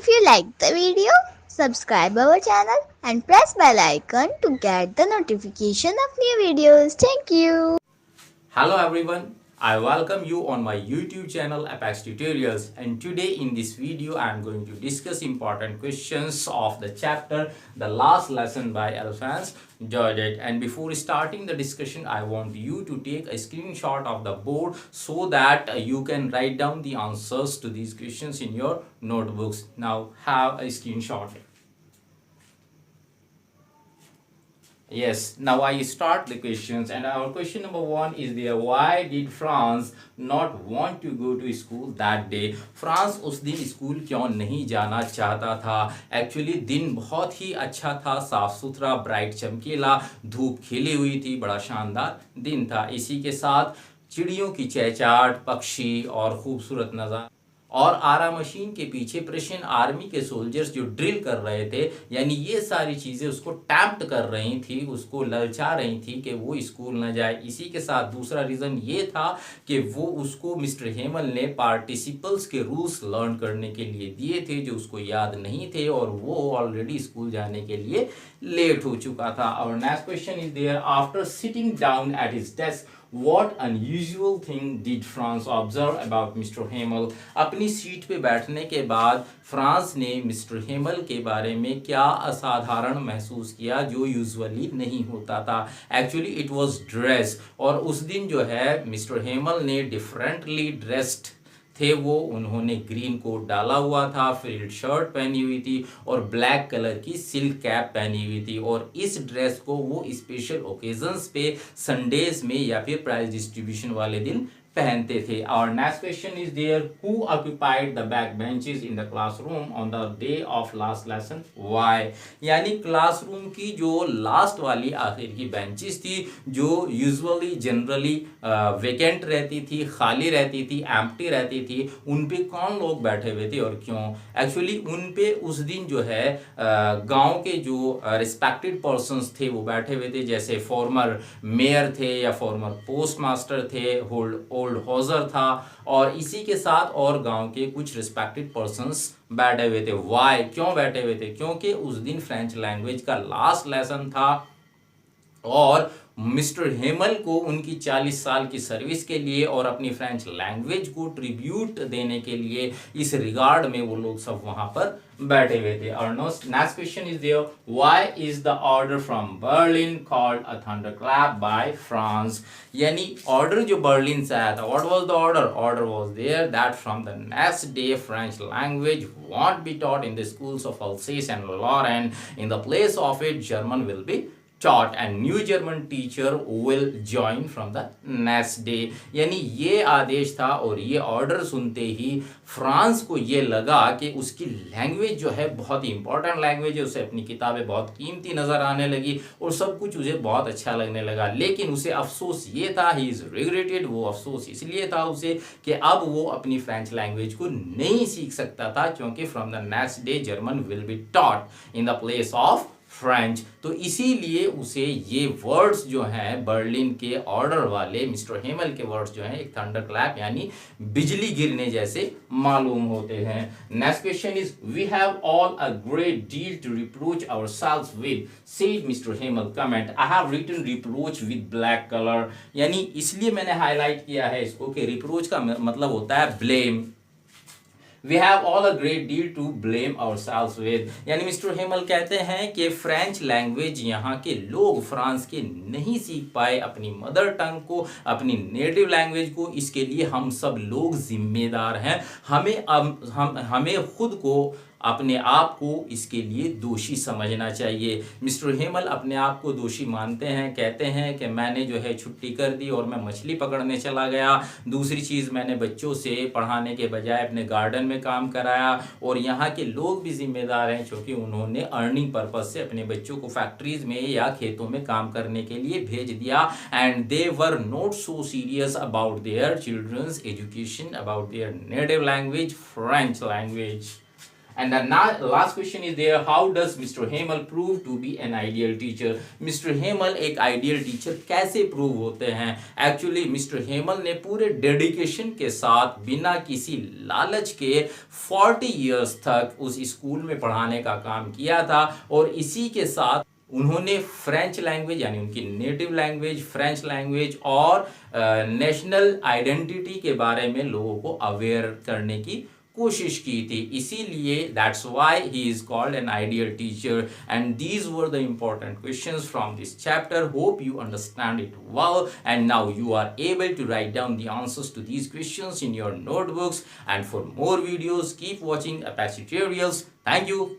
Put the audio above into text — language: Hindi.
If you like the video, subscribe our channel and press bell icon to get the notification of new videos. Thank you. Hello everyone, I welcome you on my YouTube channel Apex Tutorials, and today in this video I am going to discuss important questions of the chapter The Last Lesson by Alphonse Daudet. And before starting the discussion, I want you to take a screenshot of the board so that you can write down the answers to these questions in your notebooks. Now have a screenshot. Yes, now I start the questions, and our question number one is there: why did France not want to go to school that day? France उस दिन स्कूल क्यों नहीं जाना चाहता था? एक्चुअली दिन बहुत ही अच्छा था, साफ सुथरा, ब्राइट, चमकीला, धूप खिली हुई थी, बड़ा शानदार दिन था। इसी के साथ चिड़ियों की चहचहाट, पक्षी और खूबसूरत नज़ारा और आरा मशीन के पीछे प्रशियन आर्मी के सोल्जर्स जो ड्रिल कर रहे थे, यानी ये सारी चीज़ें उसको टैम्प्ट कर रही थी, उसको ललचा रही थी कि वो स्कूल ना जाए। इसी के साथ दूसरा रीज़न ये था कि वो उसको मिस्टर हेमल ने पार्टिसिपल्स के रूल्स लर्न करने के लिए दिए थे जो उसको याद नहीं थे, और वो ऑलरेडी स्कूल जाने के लिए लेट हो चुका था। और next question is there: after sitting down at his desk, What unusual thing did France observe about Mr. Hamel? अपनी सीट पे बैठने के बाद फ्रांस ने मिस्टर हेमल के बारे में क्या असाधारण महसूस किया जो यूजुअली नहीं होता था? एक्चुअली इट वाज ड्रेस, और उस दिन जो है मिस्टर हेमल ने डिफरेंटली ड्रेस्ड थे। वो उन्होंने ग्रीन कोट डाला हुआ था, फ्रिल्ड शर्ट पहनी हुई थी और ब्लैक कलर की सिल्क कैप पहनी हुई थी, और इस ड्रेस को वो स्पेशल ओकेजन्स पे, संडेज में या फिर प्राइज डिस्ट्रीब्यूशन वाले दिन पहनते थे। और next question is there: who occupied the back benches in the classroom on the day of last lesson? Why? यानी क्लासरूम की जो लास्ट वाली आखिर की बेंचेस थी, जो यूजुअली जनरली वेकेंट रहती थी, खाली रहती थी, एम्प्टी रहती थी, उन पे कौन लोग बैठे हुए थे और क्यों? एक्चुअली उन पे उस दिन जो है गांव के जो रिस्पेक्टेड पर्सन्स थे वो बैठे हुए थे, जैसे फॉर्मर मेयर थे या फॉर्मर पोस्ट मास्टर थे, ओल्ड हॉजर था, और इसी के साथ और गांव के कुछ रिस्पेक्टेड पर्सन्स बैठे हुए थे। वाई? क्यों बैठे हुए थे? क्योंकि उस दिन फ्रेंच लैंग्वेज का लास्ट लेसन था, और मिस्टर हेमल को उनकी 40 साल की सर्विस के लिए और अपनी फ्रेंच लैंग्वेज को ट्रिब्यूट देने के लिए इस रिगार्ड में वो लोग सब वहां पर बैठे हुए थे। और next question is there: why is the order from Berlin called a thunderclap by France? यानी ऑर्डर जो बर्लिन से आया था, what was the order? Order was there that from the next day French language won't be taught in the schools of Alsace and Lorraine, in the place of it German will be taught and new German teacher will join from the next day। यानी ये आदेश था, और ये ऑर्डर सुनते ही फ्रांस को ये लगा कि उसकी लैंग्वेज जो है बहुत ही इंपॉर्टेंट लैंग्वेज है, उसे अपनी किताबें बहुत कीमती नज़र आने लगी और सब कुछ उसे बहुत अच्छा लगने लगा। लेकिन उसे अफसोस ये था, ही इज़ रिग्रेटेड, वो अफसोस इसलिए था उसे कि अब वो अपनी फ्रेंच लैंग्वेज को नहीं सीख सकता था, क्योंकि from the next day German will B taught in the place of French. तो इसीलिए उसे ये वर्ड्स जो हैं बर्लिन के ऑर्डर वाले, मिस्टर हेमल के वर्ड्स जो हैं, एक थंडर क्लैप यानी बिजली गिरने जैसे मालूम होते हैं। Next question is: we have all a great deal to reproach ourselves with, said Mr Hamel. Comment: I have written reproach with black colour. यानी इसलिए मैंने हाईलाइट किया है इसको कि रिप्रोच का मतलब होता है blame. We have all a great deal to blame ourselves with। यानी मिस्टर हेमल कहते हैं कि फ्रेंच लैंग्वेज यहाँ के लोग फ्रांस के नहीं सीख पाए, अपनी मदर टंग को, अपनी नेटिव लैंग्वेज को, इसके लिए हम सब लोग जिम्मेदार हैं। हमें खुद को, अपने आप को इसके लिए दोषी समझना चाहिए। मिस्टर हेमल अपने आप को दोषी मानते हैं, कहते हैं कि मैंने जो है छुट्टी कर दी और मैं मछली पकड़ने चला गया। दूसरी चीज़, मैंने बच्चों से पढ़ाने के बजाय अपने गार्डन में काम कराया, और यहाँ के लोग भी जिम्मेदार हैं क्योंकि उन्होंने अर्निंग पर्पज से अपने बच्चों को फैक्ट्रीज में या खेतों में काम करने के लिए भेज दिया, and they were not so serious about their childrens education, about their native language French language. And the last question is there, how does Mr. Hemal prove to be an ideal teacher? Mr. Hemal एक ideal teacher कैसे prove होते हैं? Actually Mr. Hemal ने पूरे dedication के साथ बिना किसी लालच के 40 years तक उस स्कूल में पढ़ाने का काम किया था, और इसी के साथ उन्होंने फ्रेंच लैंग्वेज यानी उनकी नेटिव लैंग्वेज फ्रेंच लैंग्वेज और नेशनल आइडेंटिटी के बारे में लोगों को अवेयर करने की कोशिश की थी. इसीलिए that's why he is called an ideal teacher. And these were the important questions from this chapter. Hope you understand it well, and now you are able to write down the answers to these questions in your notebooks. And for more videos, keep watching Apache tutorials. Thank you.